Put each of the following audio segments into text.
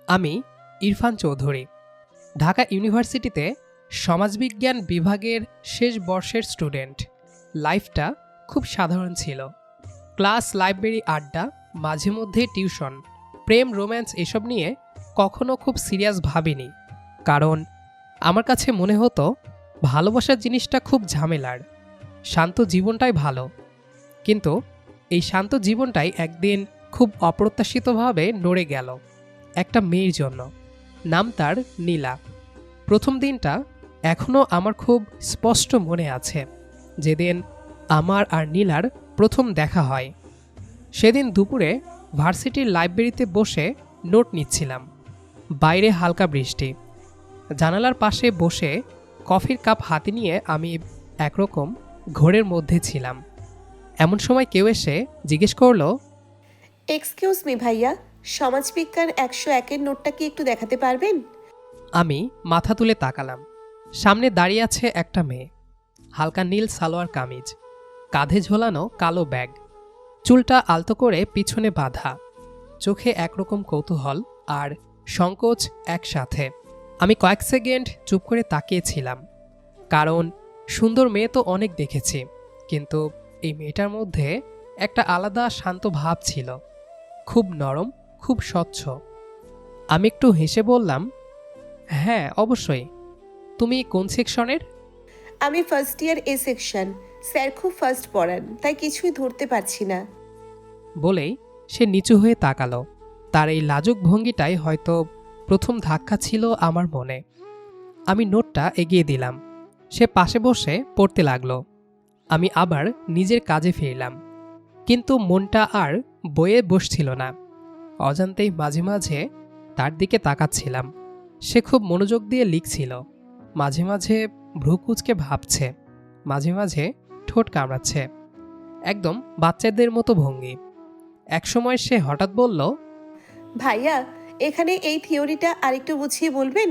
আমি ইরফান চৌধুরী, ঢাকা ইউনিভার্সিটিতে সমাজবিজ্ঞান বিভাগের শেষ বর্ষের স্টুডেন্ট। লাইফটা খুব সাধারণ ছিল। ক্লাস, লাইব্রেরি, আড্ডা, মাঝে মধ্যে টিউশন, প্রেম, রোম্যান্স এসব নিয়ে কখনো খুব সিরিয়াস ভাবিনি। কারণ আমার কাছে মনে হতো ভালোবাসার জিনিসটা খুব ঝামেলার, শান্ত জীবনটাই ভালো। কিন্তু এই শান্ত জীবনটাই একদিন খুব অপ্রত্যাশিতভাবে নড়ে গেল একটা মেয়ের জন্য। নাম তার নীলা। প্রথম দিনটা এখনও আমার খুব স্পষ্ট মনে আছে, যেদিন আমার আর নীলার প্রথম দেখা হয়। সেদিন দুপুরে ভার্সিটির লাইব্রেরিতে বসে নোট নিচ্ছিলাম। বাইরে হালকা বৃষ্টি। জানালার পাশে বসে কফির কাপ হাতে নিয়ে আমি একরকম ঘোরের মধ্যে ছিলাম। এমন সময় কেউ এসে জিজ্ঞেস করলো, এক্সকিউজ মি ভাইয়া, সমাজবিজ্ঞান 101-এর নোটটা কি একটু দেখাতে পারবেন? আমি মাথা তুলে তাকালাম। সামনে দাঁড়িয়ে আছে একটা মেয়ে, হালকা নীল সালোয়ার কামিজ, কাঁধে ঝোলানো কালো ব্যাগ, চুলটা আলতো করে পিছনে বাঁধা, চোখে একরকম কৌতূহল আর সংকোচ একসাথে। আমি কয়েক সেকেন্ড চুপ করে তাকিয়েছিলাম, কারণ সুন্দর মেয়ে তো অনেক দেখেছি, কিন্তু এই মেয়েটার মধ্যে একটা আলাদা শান্ত ভাব ছিল, খুব নরম, খুব স্বচ্ছ। আমি একটু হেসে বললাম, হ্যাঁ অবশ্যই। তুমি কোন সেকশনের? আমি ফার্স্ট ইয়ার এ সেকশন। স্যার খুব ফার্স্ট পড়ান, তাই কিছুই ধরতে পারছি না। বলেই সে নিচু হয়ে তাকালো। তার এই লাজুক ভঙ্গিটাই হয়তো প্রথম ধাক্কা ছিল আমার মনে। আমি নোটটা এগিয়ে দিলাম। সে পাশে বসে পড়তে লাগলো। আমি আবার নিজের কাজে ফিরলাম, কিন্তু মনটা আর বইয়ে বসছিল না। অজান্তেই মাঝে মাঝে তার দিকে তাকাচ্ছিলাম। সে খুব মনোযোগ দিয়ে লিখছিল, মাঝে মাঝে ভ্রু কুঁচকে ভাবছে, মাঝে মাঝে ঠোঁট কামড়াচ্ছে, একদম বাচ্চাদের মতো ভঙ্গি। একসময় সে হঠাৎ বলল, ভাইয়া, এখানে এই থিওরিটা আরেকটু বুঝিয়ে বলবেন?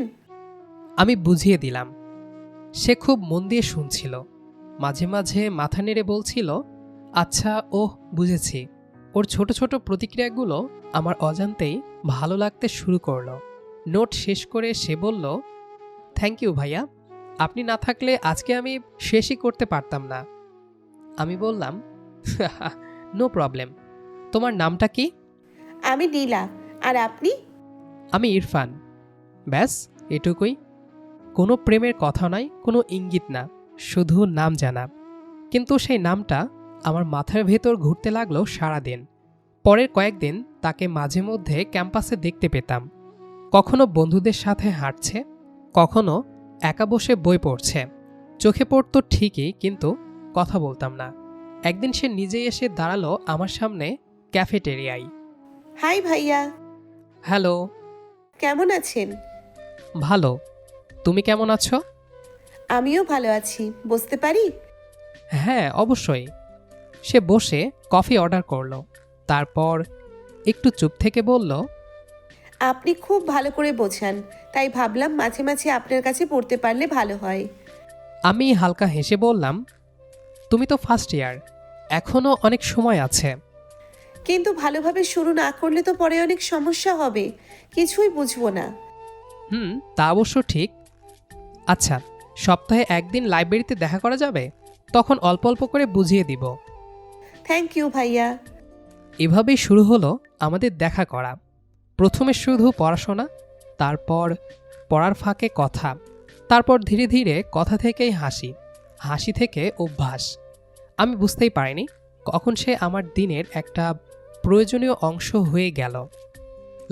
আমি বুঝিয়ে দিলাম। সে খুব মন দিয়ে শুনছিল, মাঝে মাঝে মাথা নেড়ে বলছিল, আচ্ছা, ওহ বুঝেছি। ওর ছোট ছোট প্রতিক্রিয়াগুলো আমার অজান্তেই ভালো লাগতে শুরু করলো। নোট শেষ করে সে বলল, থ্যাংক ইউ ভাইয়া, আপনি না থাকলে আজকে আমি শেষই করতে পারতাম না। আমি বললাম, নো প্রবলেম। তোমার নামটা কি? আমি নীলা। আর আপনি? আমি ইরফান। ব্যাস এটুকুই। কোনো প্রেমের কথা নয়, কোনো ইঙ্গিত না, শুধু নাম জানা। কিন্তু সেই নামটা আমার মাথার ভেতর ঘুরতে লাগলো সারাদিন। পরের কয়েকদিন তাকে মাঝে মধ্যে ক্যাম্পাসে দেখতে পেতাম। কখনো বন্ধুদের সাথে হাঁটছে, কখনো একা বসে বই পড়ছে। চোখে পড়তো ঠিকই, কিন্তু কথা বলতাম না। একদিন সে নিজেই এসে দাঁড়ালো আমার সামনে ক্যাফেটেরিয়ায়। হাই ভাইয়া। হ্যালো। কেমন আছেন? ভালো। তুমি কেমন আছো? আমিও ভালো আছি, বসতে পারি? হ্যাঁ অবশ্যই। সে বসে কফি অর্ডার করলো। তারপর একটু চুপ থেকে বলল, আপনি খুব ভালো করে বোঝান, তাই ভাবলাম মাঝে মাঝে আপনার কাছে পড়তে পারলে ভালো হয়। আমি হালকা হেসে বললাম, তুমি তো ফার্স্ট ইয়ার, এখনো অনেক সময় আছে। কিন্তু ভালোভাবে শুরু না করলে তো পরে অনেক সমস্যা হবে, কিছুই বুঝবো না। তা অবশ্য ঠিক। আচ্ছা, সপ্তাহে একদিন লাইব্রেরিতে দেখা করা যাবে? তখন অল্প অল্প করে বুঝিয়ে দিব। থ্যাংক ইউ ভাইয়া। এভাবেই শুরু হলো আমাদের দেখা করা। প্রথমে শুধু পড়াশোনা, তারপর পড়ার ফাঁকে কথা, তারপর ধীরে ধীরে কথা থেকেই হাসি, হাসি থেকে অভ্যাস। আমি বুঝতেই পারিনি কখন সে আমার দিনের একটা প্রয়োজনীয় অংশ হয়ে গেল।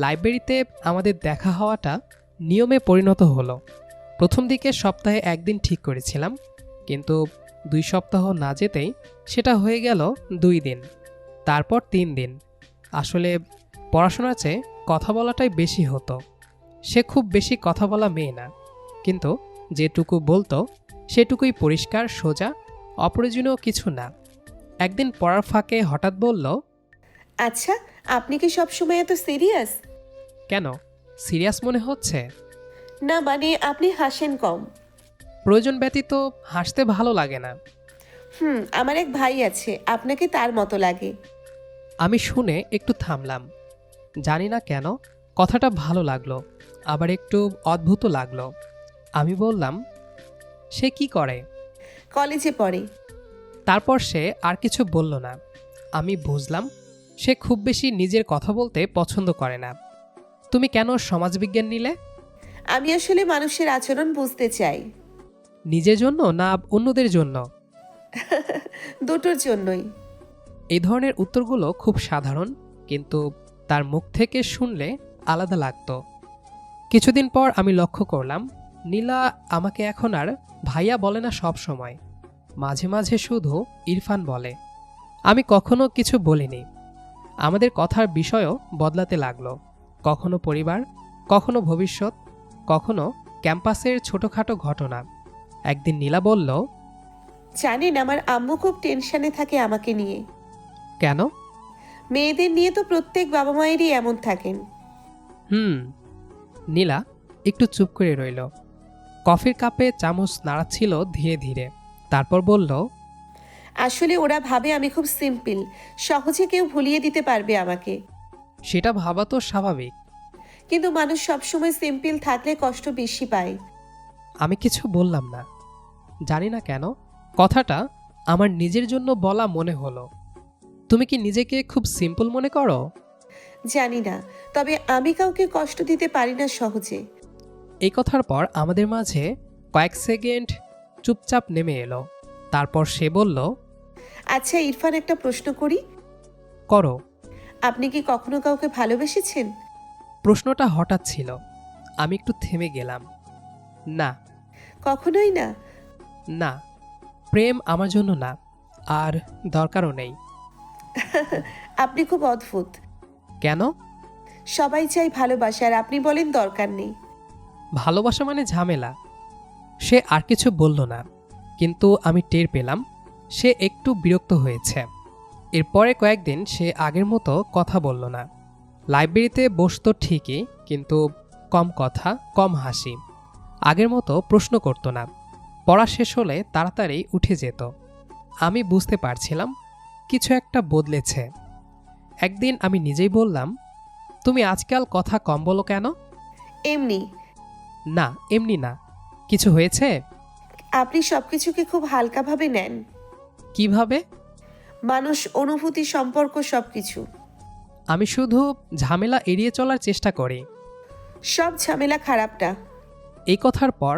লাইব্রেরিতে আমাদের দেখা হওয়াটা নিয়মে পরিণত হলো। প্রথম দিকে সপ্তাহে একদিন ঠিক করেছিলাম, কিন্তু 2 সপ্তাহ না যেতেই সেটা হয়ে গেল 2 দিন, তারপর 3 দিন। আসলে পড়াশোনার চেয়ে কথা বলাটাই বেশি হতো। সে খুব বেশি কথা বলা মেয়ে না, কিন্তু যেটুকু বলতো সেটুকুই পরিষ্কার, সোজা, অপ্রয়োজনীয় কিছু না। একদিন পড়ার ফাঁকে হঠাৎ বলল, আচ্ছা, আপনি কি সবসময় এত সিরিয়াস? কেন, সিরিয়াস মনে হচ্ছে? না মানে আপনি হাসেন কম। প্রয়োজন ব্যতীত হাসতে ভালো লাগে না। আমার এক ভাই আছে, আপনাকে তার মতো লাগে। আমি শুনে একটু থামলাম। জানি না কেন, কথাটা ভালো লাগলো, আবার একটু অদ্ভুত লাগলো। আমি বললাম, সে কি করে? কলেজে পড়ে। তারপর সে আর কিছু বলল না। আমি বুঝলাম সে খুব বেশি নিজের কথা বলতে পছন্দ করে না। তুমি কেন সমাজবিজ্ঞান নিলে? আমি আসলে মানুষের আচরণ বুঝতে চাই। নিজের জন্য না অন্যদের জন্য? দুটোর জন্যই। এই ধরনের উত্তরগুলো খুব সাধারণ, কিন্তু তার মুখ থেকে শুনলে আলাদা লাগতো। কিছুদিন পর আমি লক্ষ্য করলাম নীলা আমাকে এখন আর ভাইয়া বলে না। সব সময় মাঝে মাঝে শুধু ইরফান বলে। আমি কখনো কিছু বলিনি। আমাদের কথার বিষয়ও বদলাতে লাগলো। কখনো পরিবার, কখনো ভবিষ্যৎ, কখনো ক্যাম্পাসের ছোটখাটো ঘটনা। একদিন নীলা বলল, জানেন, আমার আম্মু খুব টেনশনে থাকে আমাকে নিয়ে। কেন? মেয়েদের নিয়ে তো প্রত্যেক বাবা মায়েরই এমন থাকেন। নীলা একটু চুপ করে রইল। কফির কাপে চামচ নাড়াচ্ছিল ধীরে ধীরে। তারপর বলল, আসলে ওরা ভাবে আমি খুব সিম্পল, সহজে কেউ ভুলিয়ে দিতে পারবে আমাকে। সেটা ভাবা তো স্বাভাবিক। কিন্তু মানুষ সবসময় সিম্পল থাকলে কষ্ট বেশি পায়। আমি কিছু বললাম না। জানি না কেন কথাটা আমার নিজের জন্য বলা মনে হলো। তুমি কি নিজেকে খুব সিম্পল মনে করো? জানি না, তবে আমি কাউকে কষ্ট দিতে পারি না সহজে। এই কথার পর আমাদের মাঝে কয়েক সেকেন্ড চুপচাপ নেমে এলো। তারপর সে বলল, আচ্ছা ইরফান, একটা প্রশ্ন করি। করো। আপনি কি কখনো কাউকে ভালোবেসেছেন? প্রশ্নটা হঠাৎ ছিল। আমি একটু থেমে গেলাম। না। কখনোই না? না, প্রেম আমার জন্য না, আর দরকারও নেই। আপনি খুব অদ্ভুত। কেন? সবাই চাই ভালোবাসা, আর আপনি বলেন দরকার নেই। ভালোবাসা মানে ঝামেলা। সে আর কিছু বলল না, কিন্তু আমি টের পেলাম সে একটু বিরক্ত হয়েছে। এরপরে কয়েকদিন সে আগের মতো কথা বলল না। লাইব্রেরিতে বসতো ঠিকই, কিন্তু কম কথা, কম হাসি। আগের মতো প্রশ্ন করতো না। পড়া শেষ হলে তাড়াতাড়ি উঠে যেত। আমি বুঝতে পারছিলাম কিছু একটা বদলেছে। একদিন আমি নিজেই বললাম, তুমি আজকাল কথা কম বলো কেন? এমনি। না, এমনি না। কিছু হয়েছে? আপনি সবকিছুকে খুব হালকাভাবে নেন। কিভাবে? মানুষ, অনুভূতি, সম্পর্ক, সবকিছু। আমি শুধু ঝামেলা এড়িয়ে চলার চেষ্টা করি। সব ঝামেলা খারাপ না। এই কথার পর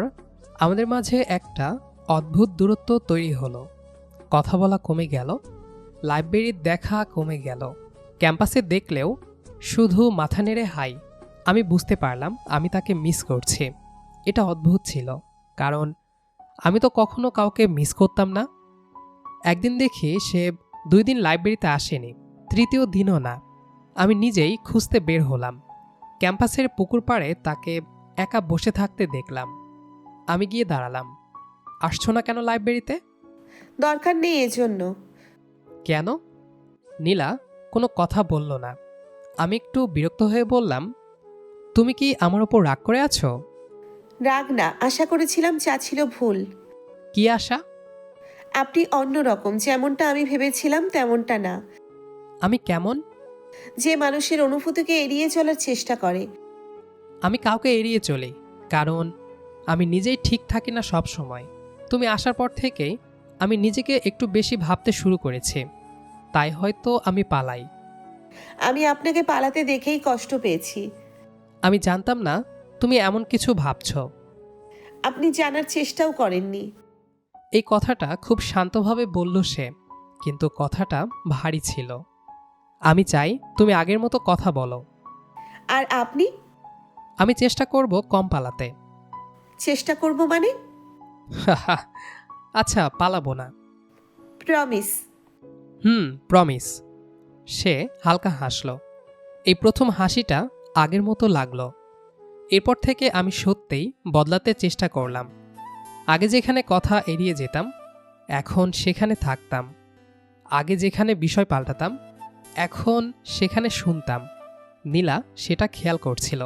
আমাদের মাঝে একটা অদ্ভুত দূরত্ব তৈরি হলো। কথা বলা কমে গেল, লাইব্রেরির দেখা কমে গেল। ক্যাম্পাসে দেখলেও শুধু মাথা নেড়ে হাই। আমি বুঝতে পারলাম আমি তাকে মিস করছি। এটা অদ্ভুত ছিল, কারণ আমি তো কখনো কাউকে মিস করতাম না। একদিন দেখি সে 2 দিন লাইব্রেরিতে আসেনি, তৃতীয় দিনও না। আমি নিজেই খুঁজতে বের হলাম। ক্যাম্পাসের পুকুর পাড়ে তাকে একা বসে থাকতে দেখলাম। আমি গিয়ে দাঁড়ালাম। আসছো না কেন লাইব্রেরিতে? দরকার নেই এজন্য। কেন? নীলা কোনো কথা বলল না। আমি একটু বিরক্ত হয়ে বললাম, তুমি কি আমার ওপর রাগ করে আছো? রাগ না, আশা করেছিলাম, যা ছিল ভুল। কি আশা? আপনি অন্যরকম, যেমনটা আমি ভেবেছিলাম তেমনটা না। আমি কেমন? যে মানুষের অনুভূতিকে এড়িয়ে চলার চেষ্টা করে। আমি কাউকে এড়িয়ে চলি, কারণ আমি নিজেই ঠিক থাকি না সব সময়। তুমি আসার পর থেকেই আমি নিজেকে একটু বেশি ভাবতে শুরু করেছি, তাই হয়তো আমি পালাই। আমি আপনাকে পালাতে দেখেই কষ্ট পেয়েছি। আমি জানতাম না তুমি এমন কিছু ভাবছো। আপনি জানার চেষ্টাও করেননি। এই কথাটা খুব শান্তভাবে বলল সে, কিন্তু কথাটা ভারী ছিল। আমি চাই তুমি আগের মতো কথা বলো। আর আপনি? আমি চেষ্টা করব কম পালাতে। চেষ্টা করব মানে? আচ্ছা, পালাবো না। প্রমিস? প্রমিস। সে হালকা হাসল। এই প্রথম হাসিটা আগের মতো লাগলো। এরপর থেকে আমি সত্যিই বদলাতে চেষ্টা করলাম। আগে যেখানে কথা এড়িয়ে যেতাম, এখন সেখানে থাকতাম। আগে যেখানে বিষয় পাল্টাতাম, এখন সেখানে শুনতাম। নীলা সেটা খেয়াল করছিল।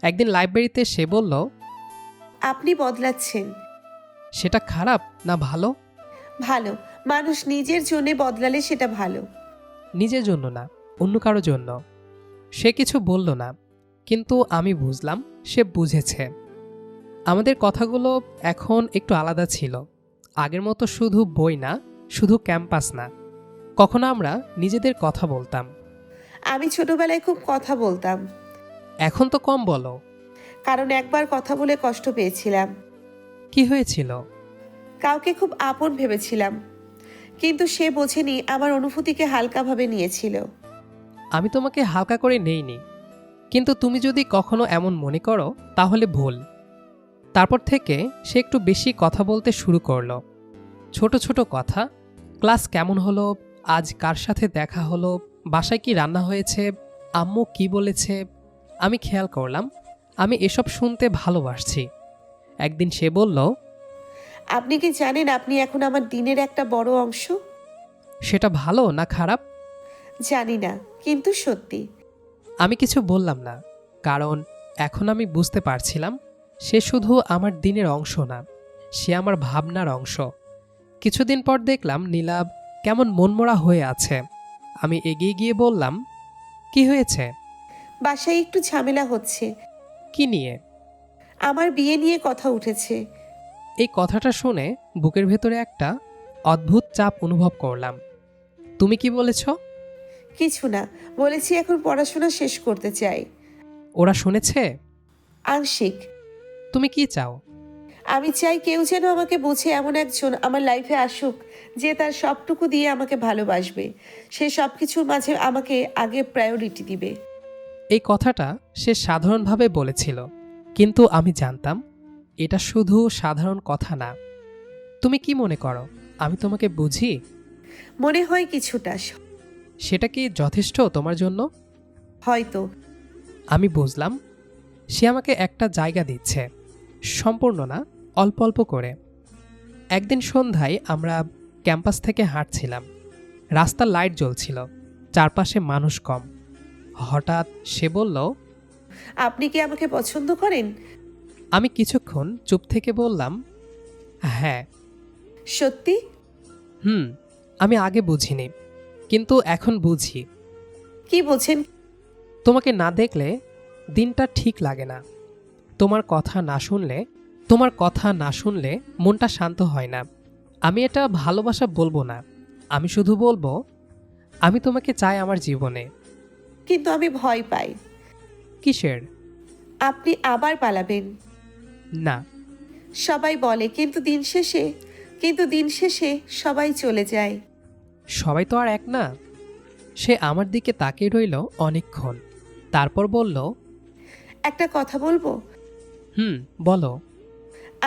একদিন লাইব্রেরিতে সে বলল, আপনি বদলাচ্ছেন। সেটা খারাপ না ভালো? ভালো। মানুষ নিজের জন্যে বদলালে সেটা ভালো। নিজের জন্য না, অন্য কারো জন্য। সে কিছু বলল না, কিন্তু আমি বুঝলাম সে বুঝেছে। আমাদের কথাগুলো এখন একটু আলাদা ছিল। আগের মতো শুধু বই না, শুধু ক্যাম্পাস না, কখনো আমরা নিজেদের কথা বলতাম। আমি ছোটবেলায় খুব কথা বলতাম, এখন তো কম বলো। কারণ একবার কথা বলে কষ্ট পেয়েছিলাম। কি হয়েছিল? কাউকে খুব আপন ভেবেছিলাম, কিন্তু সে বোঝেনি, আমার অনুভূতিকে হালকাভাবে নিয়েছিল। আমি তোমাকে হালকা করে নেইনি, কিন্তু তুমি যদি কখনো এমন মনে করো তাহলে ভুল। তারপর থেকে সে একটু বেশি কথা বলতে শুরু করলো। ছোট ছোট কথা, ক্লাস কেমন হলো, আজ কার সাথে দেখা হলো, বাসায় কি রান্না হয়েছে, আম্মু কি বলেছে। আমি খেয়াল করলাম আমি এসব শুনতে ভালোবাসছি। একদিন সে বলল, আপনি কি জানেন আপনি এখন আমার দিনের একটা বড় অংশ? সেটা ভালো না খারাপ? জানি না, কিন্তু সত্যি। আমি কিছু বললাম না, কারণ এখন আমি বুঝতে পারছিলাম সে শুধু আমার দিনের অংশ না, সে আমার ভাবনার অংশ। কিছুদিন পর দেখলাম নীলাভ কেমন মনমরা হয়ে আছে। আমি এগিয়ে গিয়ে বললাম, কি হয়েছে? বাসায় একটু ঝামেলা হচ্ছে। কি নিয়ে? আমার বিয়ে নিয়ে কথা উঠেছে। এই কথাটা শুনে বুকের ভেতরে একটা অদ্ভুত চাপ অনুভব করলাম। তুমি কি বলেছ? কিছু না, বলেছি এখন পড়াশোনা শেষ করতে চাই। ওরা শুনেছে? আংশিক। তুমি কি চাও? আমি চাই কেউ যেন আমাকে বোঝে, এমন একজন আমার লাইফে আসুক যে তার সবটুকু দিয়ে আমাকে ভালোবাসবে। সে সব কিছুর মাঝে আমাকে আগে প্রায়োরিটি দিবে। এই কথাটা সে সাধারণভাবে বলেছিল, কিন্তু আমি জানতাম এটা শুধু সাধারণ কথা না। তুমি কি মনে করো আমি তোমাকে বুঝি? মনে হয় কিছুটা। সেটা কি যথেষ্ট তোমার জন্য? হয়তো। আমি বুঝলাম সে আমাকে একটা জায়গা দিচ্ছে, সম্পূর্ণ না, অল্প অল্প করে। একদিন সন্ধ্যায় আমরা ক্যাম্পাস থেকে হাঁটছিলাম। রাস্তার লাইট জ্বলছিল, চারপাশে মানুষ কম। হঠাৎ সে বলল, আপনি কি আমাকে পছন্দ করেন? আমি কিছুক্ষণ চুপ থেকে বললাম, হ্যাঁ। সত্যি? হুম। আমি আগে বুঝিনি, কিন্তু এখন বুঝি। কি বোঝেন? তোমাকে না দেখলে দিনটা ঠিক লাগে না। তোমার কথা না শুনলে মনটা শান্ত হয় না। আমি এটা ভালোবাসা বলবো না, আমি শুধু বলবো আমি তোমাকে চাই আমার জীবনে। কিন্তু আমি ভয় পাই। কিসের? আপনি আবার পালাবেন। না। সবাই বলে, কিন্তু দিন শেষে সবাই চলে যায়। সবাই তো আর এক না। সে আমার দিকে তাকিয়ে রইল অনেকক্ষণ, তারপর বলল, একটা কথা বলবো? হুম, বলো।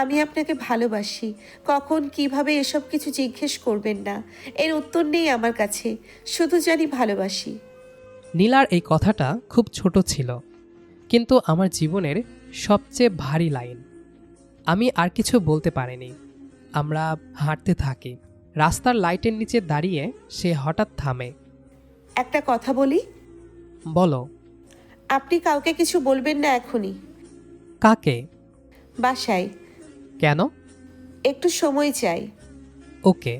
আমি আপনাকে ভালোবাসি। কখন কিভাবে এসব কিছু জিজ্ঞেস করবেন না, এর উত্তর নেই আমার কাছে। শুধু জানি ভালোবাসি। নীলার এই কথাটা খুব ছোট ছিল, কিন্তু আমার জীবনের সবচেয়ে ভারী লাইন। আমি আর কিছু বলতে পারিনি। আমরা হাঁটতে থাকি। রাস্তার লাইটের নিচে দাঁড়িয়ে সে হঠাৎ থামে। একটা কথা বলি? বলো। আপনি কাউকে কিছু বলবেন না এখনই। কাকে? বাসায়। কেন? একটু সময় চাই। ওকে।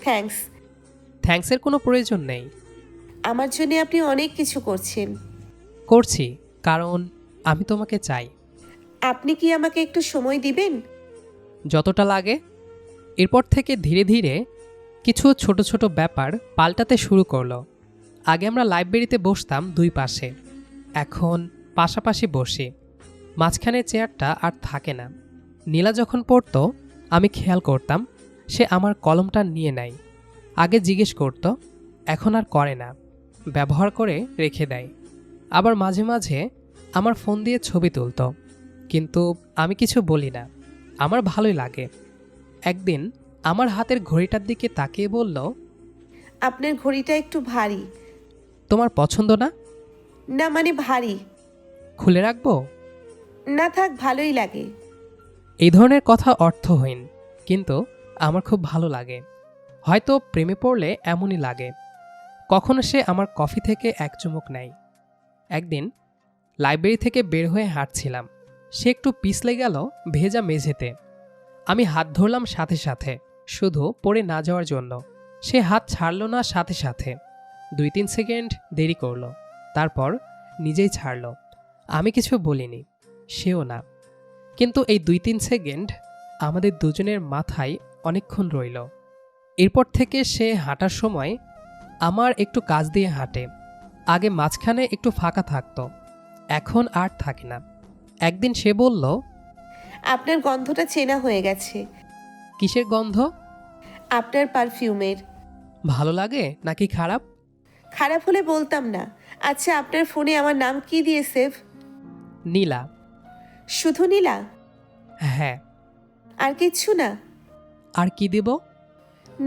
থ্যাঙ্কস। থ্যাঙ্কসের কোনো প্রয়োজন নেই। আমার জন্য আপনি অনেক কিছু করছেন। করছি, কারণ আমি তোমাকে চাই। আপনি কি আমাকে একটু সময় দিবেন? যতটা লাগে। এরপর থেকে ধীরে ধীরে কিছু ছোট ছোট ব্যাপার পাল্টাতে শুরু করলো। আগে আমরা লাইব্রেরিতে বসতাম দুই পাশে, এখন পাশাপাশি বসি। মাঝখানের চেয়ারটা আর থাকে না। নীলা যখন পড়তো আমি খেয়াল করতাম সে আমার কলমটা নিয়ে নেয়। আগে জিজ্ঞেস করত, এখন আর করে না, ব্যবহার করে রেখে দেয়। আবার মাঝে মাঝে আমার ফোন দিয়ে ছবি তুলত, কিন্তু আমি কিছু বলি না, আমার ভালোই লাগে। একদিন আমার হাতের ঘড়িটার দিকে তাকিয়ে বলল, আপনার ঘড়িটা একটু ভারী। তোমার পছন্দ না? না মানে ভারী। খুলে রাখবো? না থাক, ভালোই লাগে। এই ধরনের কথা অর্থহীন, কিন্তু আমার খুব ভালো লাগে। হয়তো প্রেমে পড়লে এমনই লাগে। কখনো সে আমার কফি থেকে এক চুমুক নেয়। একদিন লাইব্রেরি থেকে বের হয়ে হাঁটছিলাম। সে একটু পিছলে গেল ভেজা মেঝেতে। আমি হাত ধরলাম সাথে সাথে, শুধু পড়ে না যাওয়ার জন্য। সে হাত ছাড়ল না সাথে সাথে, 2-3 সেকেন্ড দেরি করল, তারপর নিজেই ছাড়ল। আমি কিছু বলিনি, সেও না। কিন্তু এই ২-৩ সেকেন্ড আমাদের দুজনের মাথায় অনেকক্ষণ রইল। এরপর থেকে সে হাঁটার সময় আমার একটু কাছ দিয়ে হাঁটে। আগে মাঝখানে একটু ফাঁকা থাকতো, এখন আর থাকে না। একদিন সে বলল, আপনার গন্ধটা চেনা হয়ে গেছে। কিসের গন্ধ? আপনার পারফিউমের। ভালো লাগে নাকি খারাপ? খারাপ হলে বলতাম না। আচ্ছা, আপনার ফোনে আমার নাম কি দিয়ে সেভ? নীলা। শুধু নীলা? হ্যাঁ। আর কিচ্ছু না? আর কি দেব?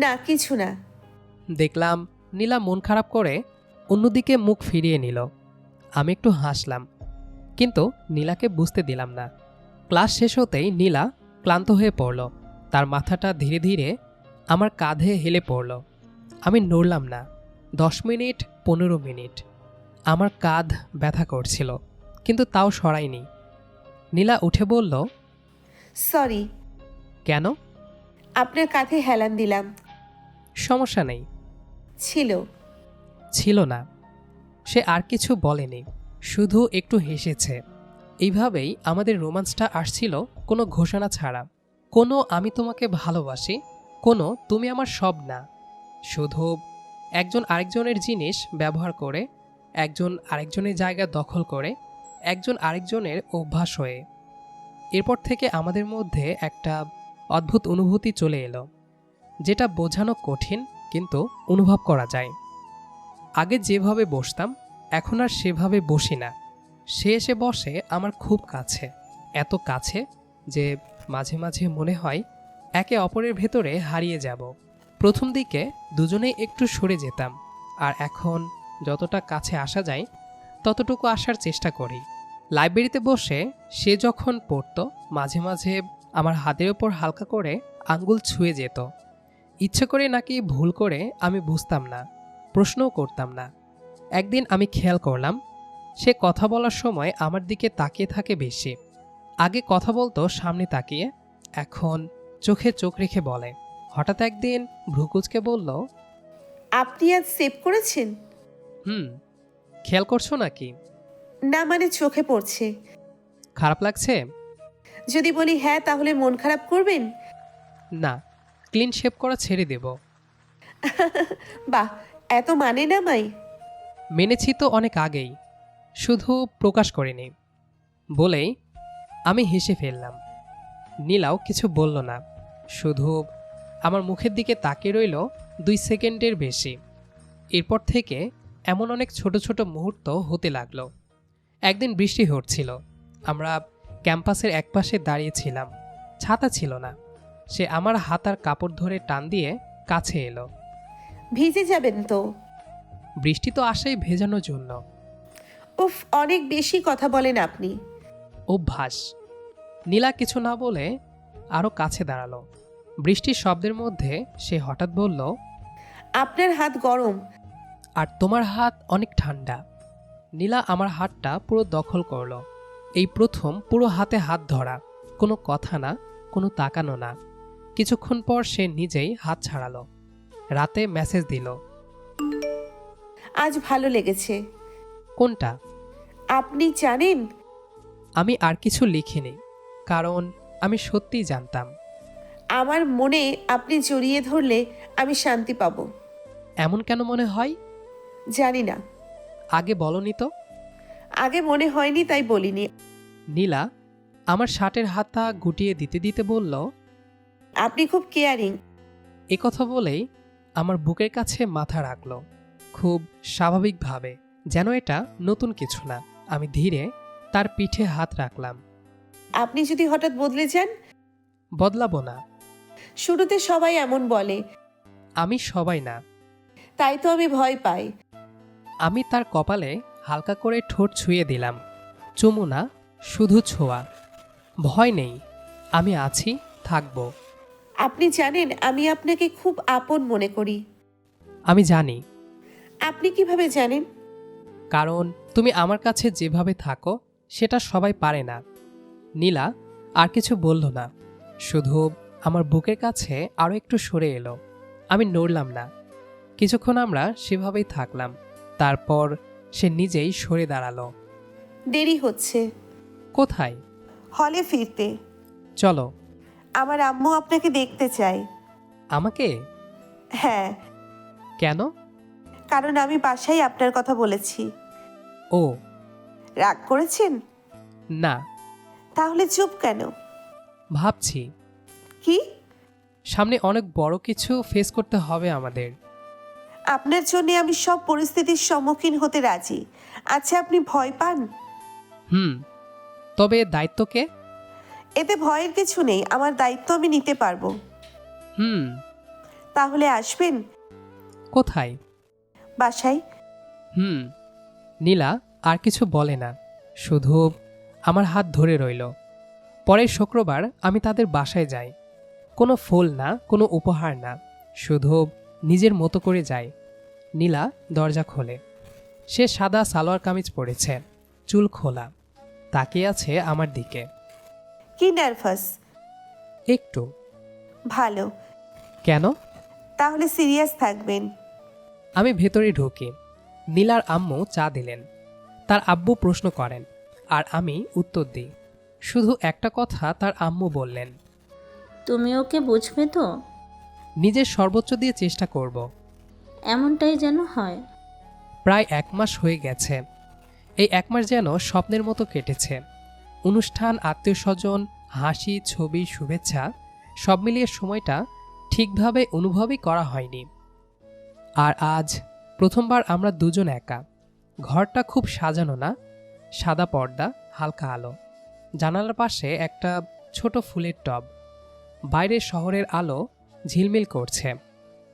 না, কিছু না। দেখলাম নীলা মন খারাপ করে অন্যদিকে মুখ ফিরিয়ে নিল। আমি একটু হাসলাম, কিন্তু নীলাকে বুঝতে দিলাম না। ক্লাস শেষ হতেই নীলা ক্লান্ত হয়ে পড়ল। তার মাথাটা ধীরে ধীরে আমার কাঁধে হেলে পড়ল। আমি নড়লাম না। 10 মিনিট, 15 মিনিট আমার কাঁধ ব্যথা করছিল, কিন্তু তাও সরাইনি। নীলা উঠে বলল, সরি। কেন? আপনার কাঁধে হেলান দিলাম। সমস্যা নেই। ছিল। ছিল না। সে আর কিছু বলেনি, শুধু একটু হেসেছে। এইভাবেই আমাদের রোমান্সটা আসছিল, কোনো ঘোষণা ছাড়া। কোনো আমি তোমাকে ভালোবাসি, কোনো তুমি আমার সব না। শুধু একজন আরেকজনের জিনিস ব্যবহার করে, একজন আরেকজনের জায়গা দখল করে, একজন আরেকজনের অভ্যাস হয়ে। এরপর থেকে আমাদের মধ্যে একটা অদ্ভুত অনুভূতি চলে এলো, যেটা বোঝানো কঠিন, কিন্তু অনুভব করা যায়। আগে যেভাবে বসতাম এখন আর সেভাবে বসি না। সে এসে বসে আমার খুব কাছে, এত কাছে যে মাঝে মাঝে মনে হয় একে অপরের ভেতরে হারিয়ে যাব। প্রথম দিকে দুজনেই একটু সরে যেতাম, আর এখন যতটা কাছে আসা যায় ততটুকু আসার চেষ্টা করি। লাইব্রেরিতে বসে সে যখন পড়তো, মাঝে মাঝে আমার হাতের ওপর হালকা করে আঙ্গুল ছুঁয়ে যেত। ইচ্ছে করে নাকি ভুল করে আমি বুঝতাম না, প্রশ্নও করতাম না। একদিন আমি খেয়াল করলাম সে কথা বলার সময় আমার দিকে তাকিয়ে থাকে বেশি। আগে কথা বলতো সামনে তাকিয়ে, এখন চোখে চোখ রেখে বলে। হঠাৎ একদিন ভ্রুকুচকে বলল, আপনি আজ সেভ করেছেন? হুম। খেয়াল করছো নাকি? না, মানে চোখে পড়ছে। খারাপ লাগছে? যদি বলি হ্যাঁ, তাহলে মন খারাপ করবেন? না, ক্লিন শেভ করা ছেড়ে দেব। বাহ, এত মানে না মাই। মেনেছি তো অনেক আগেই, শুধু প্রকাশ করিনি বলেই আমি হেসে ফেললাম। নীলাও কিছু বলল না, শুধু আমার মুখের দিকে তাকিয়ে রইল 2 সেকেন্ডের বেশি। এরপর থেকে এমন অনেক ছোট ছোট মুহূর্ত হতে লাগলো। একদিন বৃষ্টি হচ্ছিল, আমরা ক্যাম্পাসের একপাশে দাঁড়িয়েছিলাম। ছাতা ছিল না। সে আমার হাতার কাপড় ধরে টান দিয়ে কাছে এলো। ভিজে যাবেন তো। বৃষ্টি তো আসেই ভেজানোর জন্য। উফ, অনেক বেশি কথা বলেন আপনি। অভ্যাস। নীলা কিছু না বলে আরও কাছে দাঁড়ালো। বৃষ্টির শব্দের মধ্যে সে হঠাৎ বলল, আপনার হাত গরম। আর তোমার হাত অনেক ঠান্ডা। নীলা আমার হাতটা পুরো দখল করলো। এই প্রথম পুরো হাতে হাত ধরা, কোনো কথা না, কোনো তাকানো না। কিছুক্ষণ পর সে নিজেই হাত ছাড়ালো। রাতে মেসেজ দিল। আজ ভালো লেগেছে। কোনটা? আপনি জানেন, আমি আর কিছু লিখিনি, কারণ আমি সত্যিই জানতাম। আমার মনে আপনি জড়িয়ে ধরলে আমি শান্তি পাবো। এমন কেন মনে হয়? জানি না, আগে বলনি তো। আগে মনে হয়নি তাই বলিনি। নীলা আমার শার্টের হাতটা গুটিয়ে দিতে দিতে বলল, আপনি খুব কেয়ারিং। কথা বলেই আমার বুকের কাছে মাথা রাখল, খুব স্বাভাবিকভাবে, যেন এটা নতুন কিছু না। আমি ধীরে তার পিঠে হাত রাখলাম। আপনি যদি হঠাৎ বদলে যান? বদলাবো না। শুরুতে সবাই এমন বলে। আমি সবাই না। তাই তো আমি ভয় পাই। আমি তার কপালে হালকা করে ঠোঁট ছুঁয়ে দিলাম। চুমু না, শুধু ছোঁয়া। ভয় নেই, আমি আছি, থাকবো। আপনি জানেন, আমি আপনাকে খুব আপন মনে করি। আমি জানি। আপনি কিভাবে জানেন? কারণ তুমি আমার কাছে যেভাবে থাকো সেটা সবাই পারে না। নীলা আর কিছু বলল না, শুধু আমার বুকের কাছে আরও একটু সরে এলো। আমি নড়লাম না। কিছুক্ষণ আমরা সেভাবেই থাকলাম। তারপর সে নিজেই সরে দাঁড়ালো। দেরি হচ্ছে। কোথায়? হলে ফিরতে। চলো। আমার আম্মু আপনাকে দেখতে চায়। আমাকে? হ্যাঁ, কেন? কারণ আমি বাসায় আপনার কথা বলেছি। ও রাগ করেছেন? না, তাহলে চুপ কেন? ভাবছি কি? সামনে অনেক বড় কিছু ফেস করতে হবে আমাদের। আপনার জন্য আমি সব পরিস্থিতির সম্মুখীন হতে রাজি। আচ্ছা, আপনি ভয় পান? হুম, তবে দায়িত্ব কে? এতে ভয়ের কিছু নেই, আমার দায়িত্ব আমি নিতে পারবো। হুম। তাহলে আসবেন কোথায়? বাসায়? হুম। নীলা আর কিছু বলে না, শুধু আমার হাত ধরে রইল। পরের শুক্রবার আমি তাদের বাসায় যাই। কোনো ফুল না, কোনো উপহার না, শুধু নিজের মতো করে যাই। নীলা দরজা খোলে। সে সাদা সালোয়ার কামিজ পরেছে, চুল খোলা, তাকিয়ে আছে আমার দিকে। কি নার্ভাস? একটু। ভালো, কেন? তাহলে সিরিয়াস থাকবেন। আমি ভেতরে ঢুকি। নীলার আম্মু চা দিলেন। তার আব্বু প্রশ্ন করেন আর আমি উত্তর দিই। শুধু একটা কথা তার আম্মু বললেন, তুমি ওকে বুঝবে তো? নিজের সর্বোচ্চ দিয়ে চেষ্টা করব। এমনটাই যেন হয়। প্রায় 1 মাস হয়ে গেছে। এই 1 মাস যেন স্বপ্নের মতো কেটেছে। অনুষ্ঠান, আত্মীয়স্বজন, হাসি, ছবি, শুভেচ্ছা সব মিলিয়ে সময়টা ঠিকভাবে অনুভবই করা হয়নি। আর আজ প্রথমবার আমরা দুজন একা। ঘরটা খুব সাজানো না, সাদা পর্দা, হালকা আলো, জানালার পাশে একটা ছোট ফুলের টব। বাইরে শহরের আলো ঝিলমিল করছে,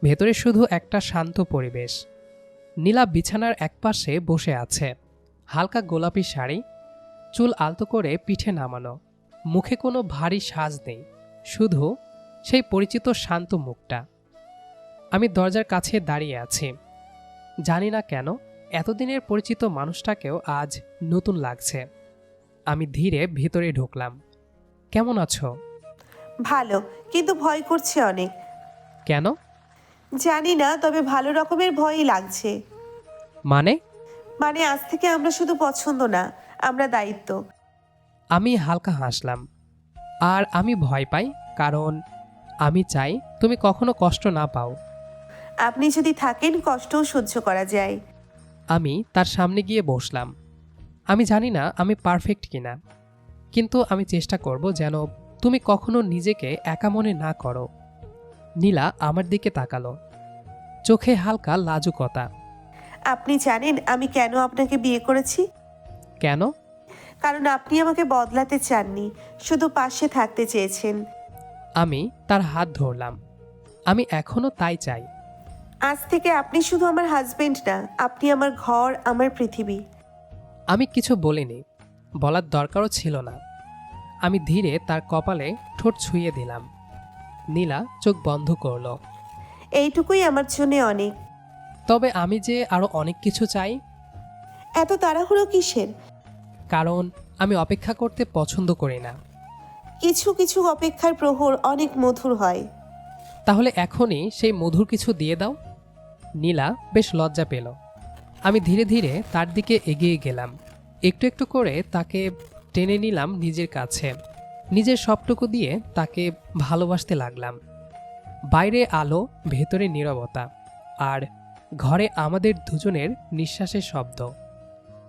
ভেতরে শুধু একটা শান্ত পরিবেশ। নীলা বিছানার একপাশে বসে আছে, হালকা গোলাপি শাড়ি, চুল আলতো করে পিঠে নামানো, মুখে কোনো ভারী সাজ নেই, শুধু সেই পরিচিত শান্ত মুখটা। আমি দরজার কাছে দাঁড়িয়ে আছি। জানি না কেন এতদিনের পরিচিত মানুষটাকেও আজ নতুন লাগছে। আমি ধীরে ভেতরে ঢুকলাম। কেমন আছো? ভালো, কিন্তু ভয় করছে অনেক। কেন? জানি না, তবে ভালো রকমের ভয়ই লাগছে। মানে? মানে আজ থেকে আমরা শুধু পছন্দ না, আমরা দায়িত্ব। আমি হালকা হাসলাম। আর আমি ভয় পাই, কারণ আমি চাই তুমি কখনো কষ্ট না পাও। আপনি যদি থাকেন কষ্টও সহ্য করা যায়। আমি তার সামনে গিয়ে বসলাম। আমি জানি না আমি পারফেক্ট কিনা, কিন্তু আমি চেষ্টা করব যেন তুমি কখনো নিজেকে একা মনে না করো। নীলা আমার দিকে তাকালো, চোখে হালকা লাজুকতা। আপনি জানেন আমি কেন আপনাকে বিয়ে করেছি? কেন? কারণ আপনি আমাকে বদলাতে চাননি, শুধু পাশে থাকতে চেয়েছেন। আমি তার হাত ধরলাম। আমি এখনো তাই চাই। আজ থেকে আপনি শুধু আমার হাজবেন্ড না, আপনি আমার ঘর, আমার পৃথিবী। আমি কিছু বলিনি, বলার দরকারও ছিল না। আমি ধীরে তার কপালে ঠোঁট ছুঁয়ে দিলাম। নীলা চোখ বন্ধ করল। এইটুকুই আমার জন্য অনেক। তবে আমি যে আরো অনেক কিছু চাই। এত তাড়াহুড়ো কিসের? কারণ আমি অপেক্ষা করতে পছন্দ করি না। কিছু কিছু অপেক্ষার প্রহর অনেক মধুর হয়। তাহলে এখনই সেই মধুর কিছু দিয়ে দাও। নীলা বেশ লজ্জা পেল। আমি ধীরে ধীরে তার দিকে এগিয়ে গেলাম। একটু একটু করে তাকে টেনে নিলাম নিজের কাছে। নিজের সবটুকু দিয়ে তাকে ভালোবাসতে লাগলাম। বাইরে আলো, ভেতরে নীরবতা, আর ঘরে আমাদের দুজনের নিঃশ্বাসের শব্দ।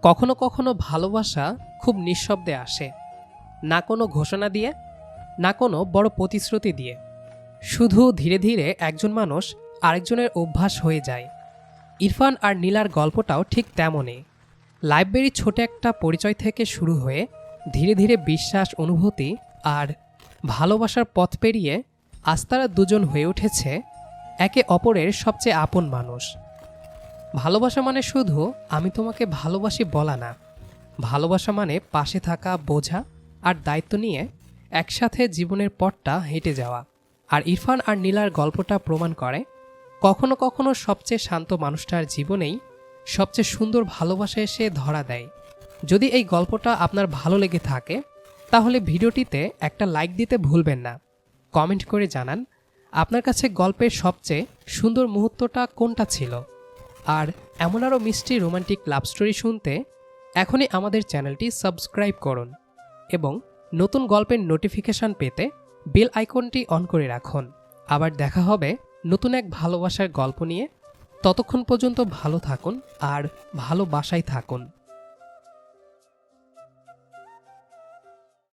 কখনো কখনো ভালোবাসা খুব নিঃশব্দে আসে, না কোনো ঘোষণা দিয়ে, না কোনো বড় প্রতিশ্রুতি দিয়ে। শুধু ধীরে ধীরে একজন মানুষ আরেকজনের অভ্যাস হয়ে যায়। ইরফান আর নীলার গল্পটাও ঠিক তেমনই। লাইব্রেরির ছোট একটা পরিচয় থেকে শুরু হয়ে ধীরে ধীরে বিশ্বাস, অনুভূতি আর ভালোবাসার পথ পেরিয়ে আজ তারা দুজন হয়ে উঠেছে একে অপরের সবচেয়ে আপন মানুষ। ভালোবাসা মানে শুধু আমি তোমাকে ভালোবাসি বলা না। ভালোবাসা মানে পাশে থাকা, বোঝা আর দায়িত্ব নিয়ে একসাথে জীবনের পথটা হেঁটে যাওয়া। আর ইরফান আর নীলার গল্পটা প্রমাণ করে, কখনো কখনো সবচেয়ে শান্ত মানুষটার জীবনেই সবচেয়ে সুন্দর ভালোবাসা এসে ধরা দেয়। যদি এই গল্পটা আপনার ভালো লেগে থাকে তাহলে ভিডিওটিতে একটা লাইক দিতে ভুলবেন না। কমেন্ট করে জানান আপনার কাছে গল্পের সবচেয়ে সুন্দর মুহূর্তটা কোনটা ছিল। আর এমন আরও মিষ্টি রোমান্টিক লাভ স্টোরি শুনতে এখনই আমাদের চ্যানেলটি সাবস্ক্রাইব করুন এবং নতুন গল্পের নোটিফিকেশন পেতে বেল আইকনটি অন করে রাখুন। আবার দেখা হবে নতুন এক ভালোবাসার গল্প নিয়ে। ততক্ষণ পর্যন্ত ভালো থাকুন আর ভালোবাসায় থাকুন।